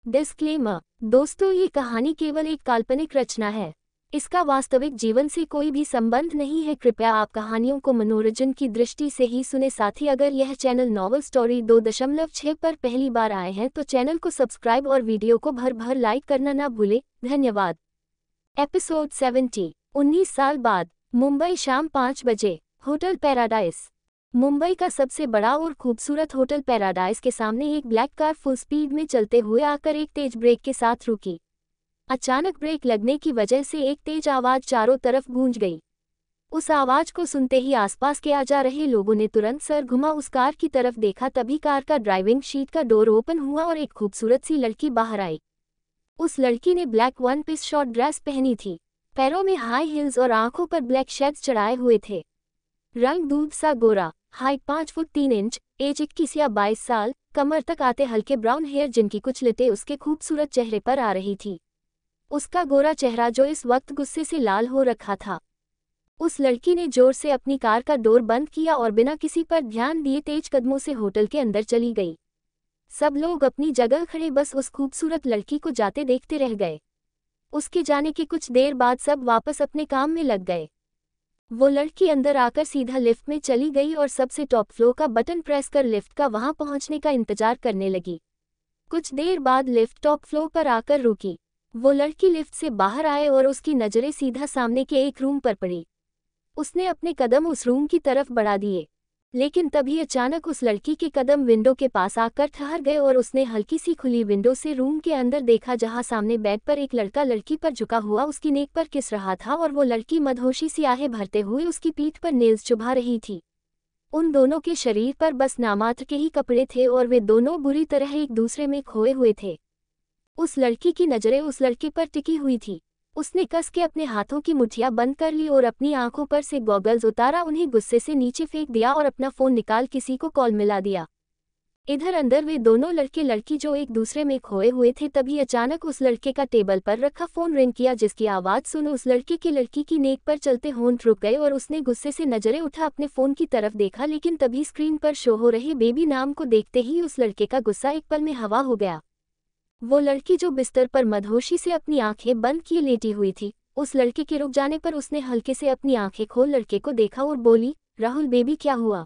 Disclaimer. दोस्तों, ये कहानी केवल एक काल्पनिक रचना है। इसका वास्तविक जीवन से कोई भी संबंध नहीं है। कृपया आप कहानियों को मनोरंजन की दृष्टि से ही सुने। साथ ही अगर यह चैनल नॉवल स्टोरी 2.6 पर पहली बार आए हैं तो चैनल को सब्सक्राइब और वीडियो को भर भर लाइक करना ना भूले। धन्यवाद। एपिसोड 70। 19 साल बाद। मुंबई, शाम 5 बजे। Hotel paradise. मुंबई का सबसे बड़ा और खूबसूरत होटल पैराडाइज के सामने एक ब्लैक कार फुल स्पीड में चलते हुए आकर एक तेज ब्रेक के साथ रुकी। अचानक ब्रेक लगने की वजह से एक तेज आवाज चारों तरफ गूंज गई। उस आवाज को सुनते ही आसपास के आ जा रहे लोगों ने तुरंत सर घुमा उस कार की तरफ देखा। तभी कार का ड्राइविंग सीट का डोर ओपन हुआ और एक खूबसूरत सी लड़की बाहर आई। उस लड़की ने black one piece short dress पहनी थी, पैरों में हाई हील्स और आंखों पर ब्लैक शेड्स चढ़ाए हुए थे। रंग दूध सा गोरा, हाइट 5 फुट 3 इंच, एज 21 या 22 साल, कमर तक आते हल्के ब्राउन हेयर जिनकी कुछ लिटें उसके खूबसूरत चेहरे पर आ रही थी। उसका गोरा चेहरा जो इस वक्त गुस्से से लाल हो रखा था। उस लड़की ने जोर से अपनी कार का डोर बंद किया और बिना किसी पर ध्यान दिए तेज कदमों से होटल के अंदर चली गई। सब लोग अपनी जगह खड़े बस उस खूबसूरत लड़की को जाते देखते रह गए। उसके जाने के कुछ देर बाद सब वापस अपने काम में लग गए। वो लड़की अंदर आकर सीधा लिफ्ट में चली गई और सबसे टॉप फ्लोर का बटन प्रेस कर लिफ्ट का वहां पहुंचने का इंतजार करने लगी। कुछ देर बाद लिफ्ट टॉप फ्लोर पर आकर रुकी। वो लड़की लिफ्ट से बाहर आए और उसकी नजरें सीधा सामने के एक रूम पर पड़ी। उसने अपने कदम उस रूम की तरफ बढ़ा दिए, लेकिन तभी अचानक उस लड़की के कदम विंडो के पास आकर ठहर गए और उसने हल्की सी खुली विंडो से रूम के अंदर देखा, जहां सामने बेड पर एक लड़का लड़की पर झुका हुआ उसकी नेक पर किस रहा था और वो लड़की मदहोशी सी आहें भरते हुए उसकी पीठ पर नेल्स चुभा रही थी। उन दोनों के शरीर पर बस नामात्र के ही कपड़े थे और वे दोनों बुरी तरह एक दूसरे में खोए हुए थे। उस लड़की की नजरें उस लड़के पर टिकी हुई थी। उसने कस के अपने हाथों की मुठ्ठियां बंद कर ली और अपनी आंखों पर से गॉगल्स उतारा, उन्हें गुस्से से नीचे फेंक दिया और अपना फोन निकाल किसी को कॉल मिला दिया। इधर अंदर वे दोनों लड़के लड़की जो एक दूसरे में खोए हुए थे। तभी अचानक उस लड़के का टेबल पर रखा फोन रिंग किया, जिसकी आवाज सुन उस लड़के के लड़की की नेक पर चलते होंठ रुक गए और उसने गुस्से से नजरें उठा अपने फोन की तरफ देखा, लेकिन तभी स्क्रीन पर शो हो रहे बेबी नाम को देखते ही उस लड़के का गुस्सा एक पल में हवा हो गया। वो लड़की जो बिस्तर पर मदहोशी से अपनी आंखें बंद किए लेटी हुई थी, उस लड़के के रुक जाने पर उसने हल्के से अपनी आंखें खोल लड़के को देखा और बोली, राहुल बेबी क्या हुआ,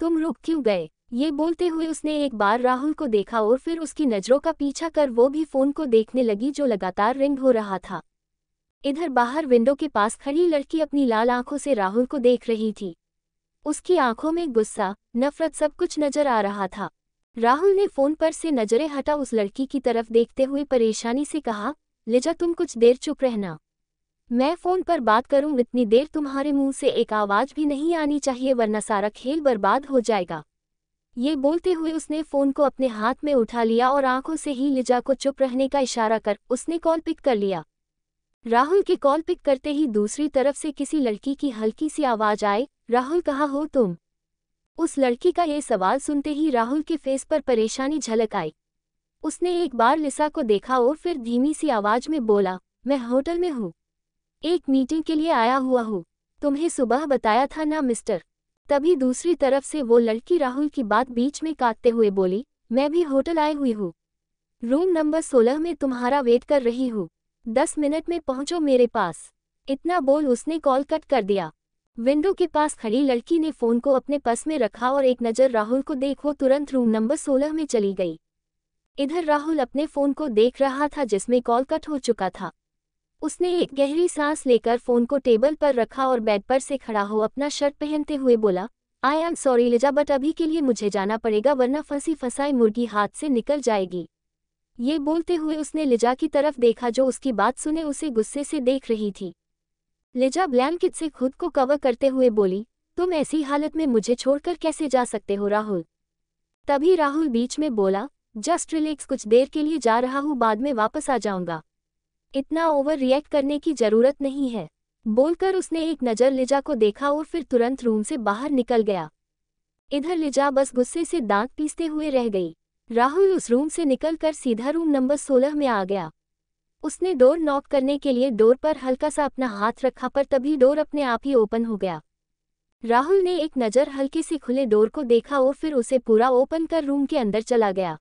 तुम रुक क्यों गए? ये बोलते हुए उसने एक बार राहुल को देखा और फिर उसकी नजरों का पीछा कर वो भी फोन को देखने लगी जो लगातार रिंग हो रहा था। इधर बाहर विंडो के पास खड़ी लड़की अपनी लाल आंखों से राहुल को देख रही थी। उसकी आंखों में गुस्सा, नफरत सब कुछ नजर आ रहा था। राहुल ने फोन पर से नजरें हटा उस लड़की की तरफ देखते हुए परेशानी से कहा, लिजा तुम कुछ देर चुप रहना, मैं फोन पर बात करूं। इतनी देर तुम्हारे मुंह से एक आवाज भी नहीं आनी चाहिए वरना सारा खेल बर्बाद हो जाएगा। ये बोलते हुए उसने फोन को अपने हाथ में उठा लिया और आंखों से ही लिजा को चुप रहने का इशारा कर उसने कॉल पिक कर लिया। राहुल के कॉल पिक करते ही दूसरी तरफ से किसी लड़की की हल्की सी आवाज आए, राहुल कहाँ हो तुम? उस लड़की का ये सवाल सुनते ही राहुल के फेस पर परेशानी झलक आई। उसने एक बार लिसा को देखा और फिर धीमी सी आवाज में बोला, मैं होटल में हूँ, एक मीटिंग के लिए आया हुआ हूँ, तुम्हें सुबह बताया था ना मिस्टर। तभी दूसरी तरफ से वो लड़की राहुल की बात बीच में काटते हुए बोली, मैं भी होटल आई हुई हूँ, रूम नंबर 16 में तुम्हारा वेट कर रही हूँ, 10 मिनट में पहुँचो मेरे पास। इतना बोल उसने कॉल कट कर दिया। विंडो के पास खड़ी लड़की ने फोन को अपने पर्स में रखा और एक नज़र राहुल को देख वो तुरंत रूम नंबर 16 में चली गई। इधर राहुल अपने फोन को देख रहा था जिसमें कॉल कट हो चुका था। उसने एक गहरी सांस लेकर फोन को टेबल पर रखा और बेड पर से खड़ा हो अपना शर्ट पहनते हुए बोला, I am sorry Lija but अभी के लिए मुझे जाना पड़ेगा वरना फंसी फंसाई मुर्गी हाथ से निकल जाएगी। ये बोलते हुए उसने लिजा की तरफ देखा जो उसकी बात सुने उसे गुस्से से देख रही थी। लिजा ब्लैंकेट से खुद को कवर करते हुए बोली, तुम ऐसी हालत में मुझे छोड़कर कैसे जा सकते हो राहुल? तभी राहुल बीच में बोला, जस्ट रिलैक्स, कुछ देर के लिए जा रहा हूँ, बाद में वापस आ जाऊंगा, इतना ओवर रिएक्ट करने की जरूरत नहीं है। बोलकर उसने एक नज़र लिजा को देखा और फिर तुरंत रूम से बाहर निकल गया। इधर लिजा बस गुस्से से दांत पीसते हुए रह गई। राहुल उस रूम से निकलकर सीधा रूम नंबर 16 में आ गया। उसने डोर नॉक करने के लिए डोर पर हल्का सा अपना हाथ रखा पर तभी डोर अपने आप ही ओपन हो गया। राहुल ने एक नज़र हल्के से खुले डोर को देखा और फिर उसे पूरा ओपन कर रूम के अंदर चला गया।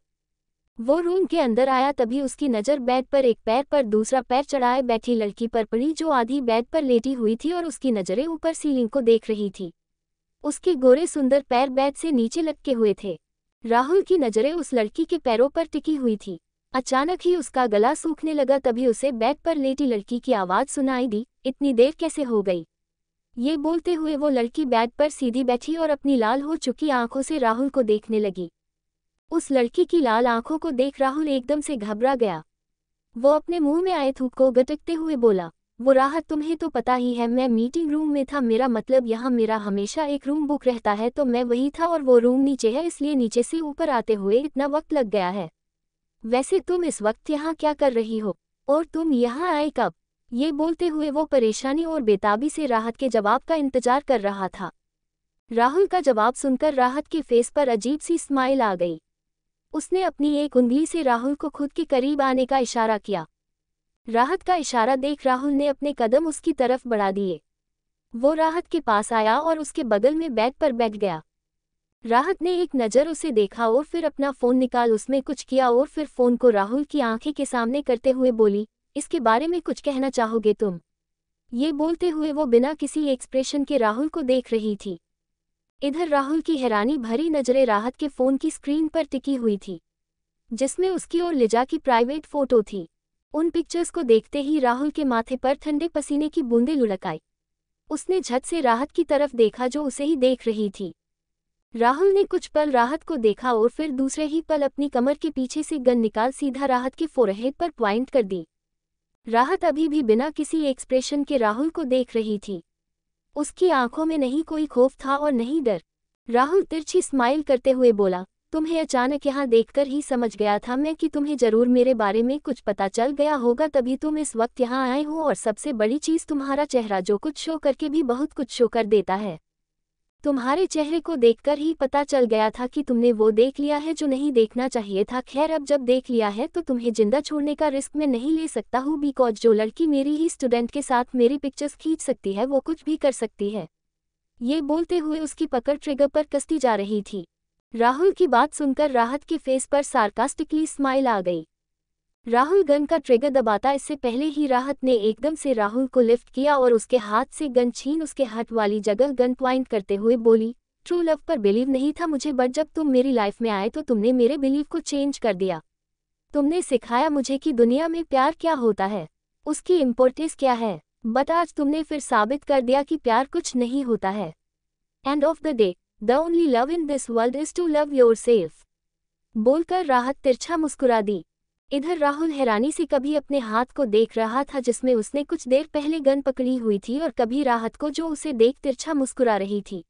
वो रूम के अंदर आया तभी उसकी नज़र बेड पर एक पैर पर दूसरा पैर चढ़ाए बैठी लड़की पर पड़ी जो आधी बेड पर लेटी हुई थी और उसकी नज़रें ऊपर सीलिंग को देख रही थी। उसके गोरे सुंदर पैर बेड से नीचे लटके हुए थे। राहुल की नज़रें उस लड़की के पैरों पर टिकी हुई थी। अचानक ही उसका गला सूखने लगा तभी उसे बेड पर लेटी लड़की की आवाज़ सुनाई दी, इतनी देर कैसे हो गई? ये बोलते हुए वो लड़की बेड पर सीधी बैठी और अपनी लाल हो चुकी आंखों से राहुल को देखने लगी। उस लड़की की लाल आंखों को देख राहुल एकदम से घबरा गया। वो अपने मुंह में आए थूक को गटकते हुए बोला, वो राहत तुम्हें तो पता ही है मैं मीटिंग रूम में था, मेरा मतलब यहाँ मेरा हमेशा एक रूम बुक रहता है तो मैं वही था और वो रूम नीचे है इसलिए नीचे से ऊपर आते हुए इतना वक्त लग गया है। वैसे तुम इस वक्त यहाँ क्या कर रही हो और तुम यहाँ आए कब? ये बोलते हुए वो परेशानी और बेताबी से राहत के जवाब का इंतजार कर रहा था। राहुल का जवाब सुनकर राहत के फेस पर अजीब सी स्माइल आ गई। उसने अपनी एक उंगली से राहुल को खुद के करीब आने का इशारा किया। राहत का इशारा देख राहुल ने अपने कदम उसकी तरफ बढ़ा दिए। वो राहत के पास आया और उसके बगल में बेड पर बैठ गया। राहत ने एक नज़र उसे देखा और फिर अपना फ़ोन निकाल उसमें कुछ किया और फिर फ़ोन को राहुल की आंखें के सामने करते हुए बोली, इसके बारे में कुछ कहना चाहोगे तुम? ये बोलते हुए वो बिना किसी एक्सप्रेशन के राहुल को देख रही थी। इधर राहुल की हैरानी भरी नज़रें राहत के फ़ोन की स्क्रीन पर टिकी हुई थी, जिसमें उसकी और लिजा की प्राइवेट फ़ोटो थी। उन पिक्चर्स को देखते ही राहुल के माथे पर ठंडे पसीने की बूंदें लुढ़क आई। उसने झट से राहत की तरफ देखा जो उसे ही देख रही थी। राहुल ने कुछ पल राहत को देखा और फिर दूसरे ही पल अपनी कमर के पीछे से गन निकाल सीधा राहत के फोरहेड पर पॉइंट कर दी। राहत अभी भी बिना किसी एक्सप्रेशन के राहुल को देख रही थी। उसकी आंखों में नहीं कोई खौफ था और नहीं डर। राहुल तिरछी स्माइल करते हुए बोला, तुम्हें अचानक यहाँ देखकर ही समझ गया था मैं कि तुम्हें जरूर मेरे बारे में कुछ पता चल गया होगा तभी तुम इस वक्त यहाँ आए हो और सबसे बड़ी चीज़ तुम्हारा चेहरा जो कुछ शो करके भी बहुत कुछ शो कर देता है। तुम्हारे चेहरे को देखकर ही पता चल गया था कि तुमने वो देख लिया है जो नहीं देखना चाहिए था। खैर अब जब देख लिया है तो तुम्हें जिंदा छोड़ने का रिस्क मैं नहीं ले सकता हूँ बिकॉज जो लड़की मेरी ही स्टूडेंट के साथ मेरी पिक्चर्स खींच सकती है वो कुछ भी कर सकती है। ये बोलते हुए उसकी पकड़ ट्रिगर पर कसती जा रही थी। राहुल की बात सुनकर राहत के फेस पर सार्कास्टिकली स्माइल आ गई। राहुल गन का ट्रिगर दबाता इससे पहले ही राहत ने एकदम से राहुल को लिफ्ट किया और उसके हाथ से गन छीन उसके हाथ वाली जगह गन पॉइंट करते हुए बोली, ट्रू लव पर बिलीव नहीं था मुझे बट जब तुम मेरी लाइफ में आए तो तुमने मेरे बिलीव को चेंज कर दिया। तुमने सिखाया मुझे कि दुनिया में प्यार क्या होता है, उसकी इम्पोर्टेंस क्या है। बट आज तुमने फिर साबित कर दिया कि प्यार कुछ नहीं होता है। End of the day the only love in this world is to love yourself. बोलकर राहत तिरछा मुस्कुरा दी। इधर राहुल हैरानी से कभी अपने हाथ को देख रहा था जिसमें उसने कुछ देर पहले गन पकड़ी हुई थी और कभी राहत को जो उसे देख तिरछा मुस्कुरा रही थी।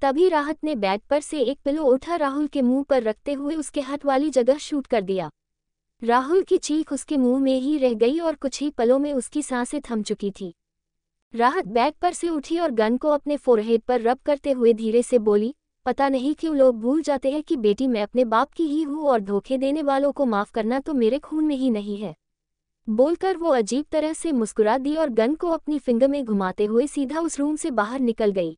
तभी राहत ने बेड पर से एक पिलो उठा राहुल के मुंह पर रखते हुए उसके हाथ वाली जगह शूट कर दिया। राहुल की चीख उसके मुंह में ही रह गई और कुछ ही पलों में उसकी सांसें थम चुकी थी। राहत बेड पर से उठी और गन को अपने फोरहेड पर रब करते हुए धीरे से बोली, पता नहीं क्यों लोग भूल जाते हैं कि बेटी मैं अपने बाप की ही हूँ और धोखे देने वालों को माफ़ करना तो मेरे खून में ही नहीं है। बोलकर वो अजीब तरह से मुस्कुरा दी और गन को अपनी फिंगर में घुमाते हुए सीधा उस रूम से बाहर निकल गई।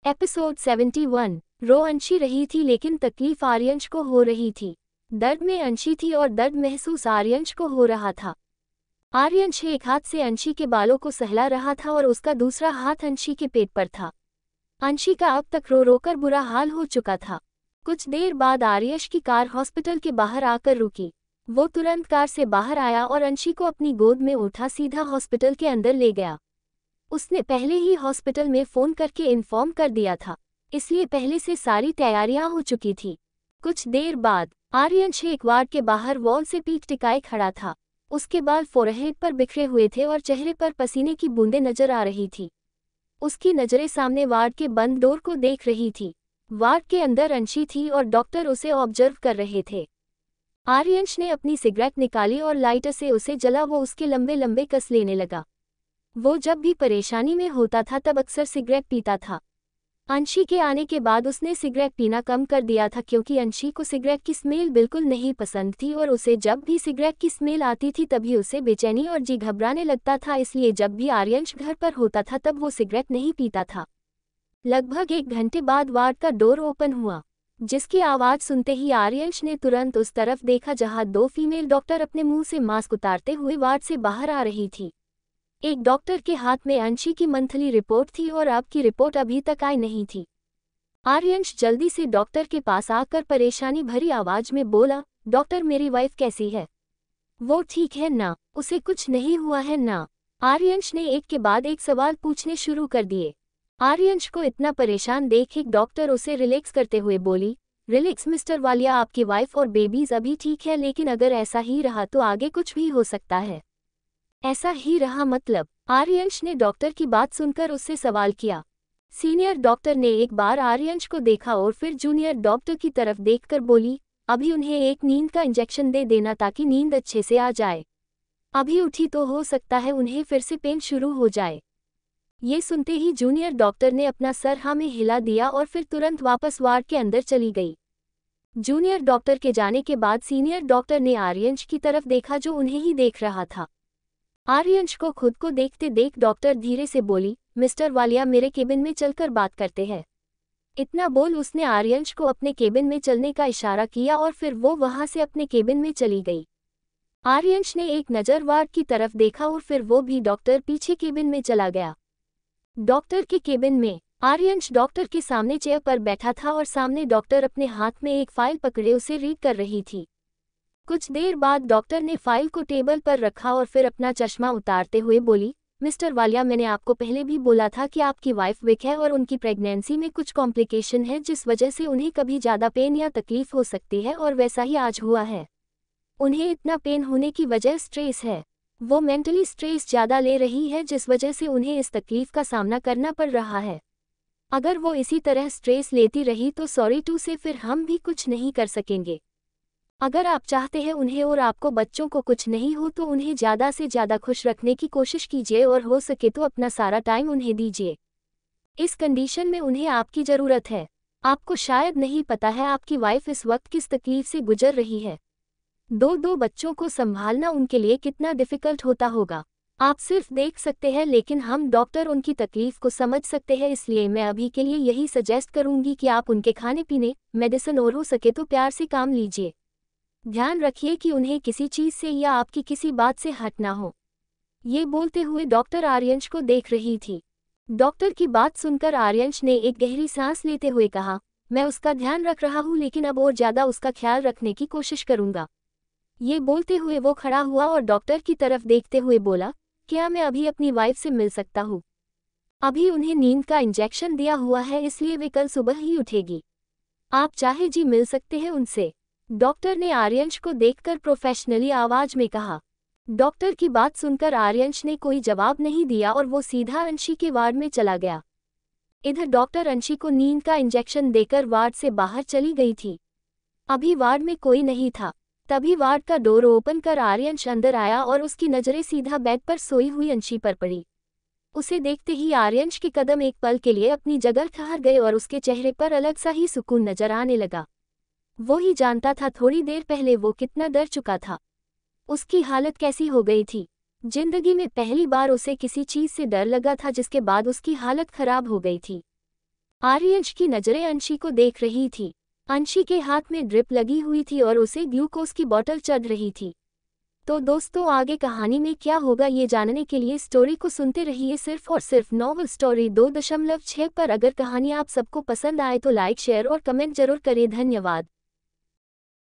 एपिसोड 71। रो अंशी रही थी लेकिन तकलीफ आर्यंश को हो रही थी। दर्द में अंशी थी और दर्द महसूस आर्यंश को हो रहा था। आर्यंश एक हाथ से अंशी के बालों को सहला रहा था और उसका दूसरा हाथ अंशी के पेट पर था। अंशी का अब तक रो रोकर बुरा हाल हो चुका था। कुछ देर बाद आर्यश की कार हॉस्पिटल के बाहर आकर रुकी। वो तुरंत कार से बाहर आया और अंशी को अपनी गोद में उठा सीधा हॉस्पिटल के अंदर ले गया। उसने पहले ही हॉस्पिटल में फ़ोन करके इन्फॉर्म कर दिया था, इसलिए पहले से सारी तैयारियां हो चुकी थी। कुछ देर बाद आर्यंश एक वार्ड के बाहर वॉल से पीठ टिकाए खड़ा था। उसके बाल फोरहेड पर बिखरे हुए थे और चेहरे पर पसीने की बूंदें नजर आ रही थी। उसकी नज़रें सामने वार्ड के बंद डोर को देख रही थी। वार्ड के अंदर अंशी थी और डॉक्टर उसे ऑब्जर्व कर रहे थे। आर्यंश ने अपनी सिगरेट निकाली और लाइटर से उसे जला वो उसके लंबे लंबे कस लेने लगा। वो जब भी परेशानी में होता था तब अक्सर सिगरेट पीता था। अंशी के आने के बाद उसने सिगरेट पीना कम कर दिया था क्योंकि अंशी को सिगरेट की स्मेल बिल्कुल नहीं पसंद थी और उसे जब भी सिगरेट की स्मेल आती थी तभी उसे बेचैनी और जी घबराने लगता था, इसलिए जब भी आर्यंश घर पर होता था तब वो सिगरेट नहीं पीता था। लगभग 1 घंटे बाद वार्ड का डोर ओपन हुआ। जिसकी आवाज़ सुनते ही आर्यंश ने तुरंत उस तरफ देखा जहां 2 फीमेल डॉक्टर अपने मुंह से मास्क उतारते हुए वार्ड से बाहर आ रही थी। एक डॉक्टर के हाथ में अंशी की मंथली रिपोर्ट थी और अब की रिपोर्ट अभी तक आई नहीं थी। आर्यंश जल्दी से डॉक्टर के पास आकर परेशानी भरी आवाज में बोला, डॉक्टर मेरी वाइफ कैसी है? वो ठीक है ना? उसे कुछ नहीं हुआ है ना? आर्यंश ने एक के बाद एक सवाल पूछने शुरू कर दिए। आर्यंश को इतना परेशान देख एक डॉक्टर उसे रिलैक्स करते हुए बोली, रिलैक्स मिस्टर वालिया, आपकी वाइफ और बेबीज अभी ठीक है, लेकिन अगर ऐसा ही रहा तो आगे कुछ भी हो सकता है। ऐसा ही रहा मतलब? आर्यंश ने डॉक्टर की बात सुनकर उससे सवाल किया। सीनियर डॉक्टर ने एक बार आर्यंश को देखा और फिर जूनियर डॉक्टर की तरफ देखकर बोली, अभी उन्हें एक नींद का इंजेक्शन दे देना ताकि नींद अच्छे से आ जाए। अभी उठी तो हो सकता है उन्हें फिर से पेन शुरू हो जाए। ये सुनते ही जूनियर डॉक्टर ने अपना सर हाँ में हिला दिया और फिर तुरंत वापस वार्ड के अंदर चली गई। जूनियर डॉक्टर के जाने के बाद सीनियर डॉक्टर ने आर्यंश की तरफ देखा जो उन्हें ही देख रहा था। आर्यंश को खुद को देखते देख डॉक्टर धीरे से बोली, मिस्टर वालिया मेरे केबिन में चलकर बात करते हैं। इतना बोल उसने आर्यंश को अपने केबिन में चलने का इशारा किया और फिर वो वहां से अपने केबिन में चली गई। आर्यंश ने एक नज़र वार्ड की तरफ देखा और फिर वो भी डॉक्टर पीछे केबिन में चला गया। डॉक्टर के केबिन में आर्यंश डॉक्टर के सामने चेयर पर बैठा था और सामने डॉक्टर अपने हाथ में एक फाइल पकड़े उसे रीड कर रही थी। कुछ देर बाद डॉक्टर ने फाइल को टेबल पर रखा और फिर अपना चश्मा उतारते हुए बोली, मिस्टर वालिया मैंने आपको पहले भी बोला था कि आपकी वाइफ वीक है और उनकी प्रेगनेंसी में कुछ कॉम्प्लिकेशन है जिस वजह से उन्हें कभी ज़्यादा पेन या तकलीफ हो सकती है और वैसा ही आज हुआ है। उन्हें इतना पेन होने की वजह स्ट्रेस है। वो मेंटली स्ट्रेस ज़्यादा ले रही है जिस वजह से उन्हें इस तकलीफ का सामना करना पड़ रहा है। अगर वो इसी तरह स्ट्रेस लेती रही तो सॉरी टू से फिर हम भी कुछ नहीं कर सकेंगे। अगर आप चाहते हैं उन्हें और आपको बच्चों को कुछ नहीं हो तो उन्हें ज़्यादा से ज़्यादा खुश रखने की कोशिश कीजिए और हो सके तो अपना सारा टाइम उन्हें दीजिए। इस कंडीशन में उन्हें आपकी ज़रूरत है। आपको शायद नहीं पता है आपकी वाइफ इस वक्त किस तकलीफ से गुजर रही है। दो बच्चों को संभालना उनके लिए कितना डिफ़िकल्ट होता होगा आप सिर्फ देख सकते हैं, लेकिन हम डॉक्टर उनकी तकलीफ को समझ सकते हैं। इसलिए मैं अभी के लिए यही सजेस्ट करूंगी कि आप उनके खाने पीने, मेडिसिन और हो सके तो प्यार से काम लीजिए। ध्यान रखिए कि उन्हें किसी चीज़ से या आपकी किसी बात से हट ना हो। ये बोलते हुए डॉक्टर आर्यंश को देख रही थी। डॉक्टर की बात सुनकर आर्यंश ने एक गहरी सांस लेते हुए कहा, मैं उसका ध्यान रख रहा हूँ लेकिन अब और ज़्यादा उसका ख्याल रखने की कोशिश करूँगा। ये बोलते हुए वो खड़ा हुआ और डॉक्टर की तरफ देखते हुए बोला, क्या मैं अभी अपनी वाइफ से मिल सकता हूँ? अभी उन्हें नींद का इंजेक्शन दिया हुआ है इसलिए वे कल सुबह ही उठेगी। आप चाहे जी मिल सकते हैं उनसे। डॉक्टर ने आर्यंश को देखकर प्रोफेशनली आवाज में कहा। डॉक्टर की बात सुनकर आर्यंश ने कोई जवाब नहीं दिया और वो सीधा अंशी के वार्ड में चला गया। इधर डॉक्टर अंशी को नींद का इंजेक्शन देकर वार्ड से बाहर चली गई थी। अभी वार्ड में कोई नहीं था। तभी वार्ड का डोर ओपन कर आर्यंश अंदर आया और उसकी नज़रें सीधा बेड पर सोई हुई अंशी पर पड़ी। उसे देखते ही आर्यंश के कदम एक पल के लिए अपनी जगह ठहर गए और उसके चेहरे पर अलग सा ही सुकून नजर आने लगा। वो ही जानता था थोड़ी देर पहले वो कितना डर चुका था। उसकी हालत कैसी हो गई थी। जिंदगी में पहली बार उसे किसी चीज़ से डर लगा था जिसके बाद उसकी हालत खराब हो गई थी। आर्यंश की नज़रें अंशी को देख रही थी। अंशी के हाथ में ड्रिप लगी हुई थी और उसे ग्लूकोज की बोतल चढ़ रही थी। तो दोस्तों आगे कहानी में क्या होगा ये जानने के लिए स्टोरी को सुनते रहिए सिर्फ और सिर्फ नॉवल स्टोरी 2.6 पर। अगर कहानी आप सबको पसंद आए तो लाइक शेयर और कमेंट जरूर करें। धन्यवाद।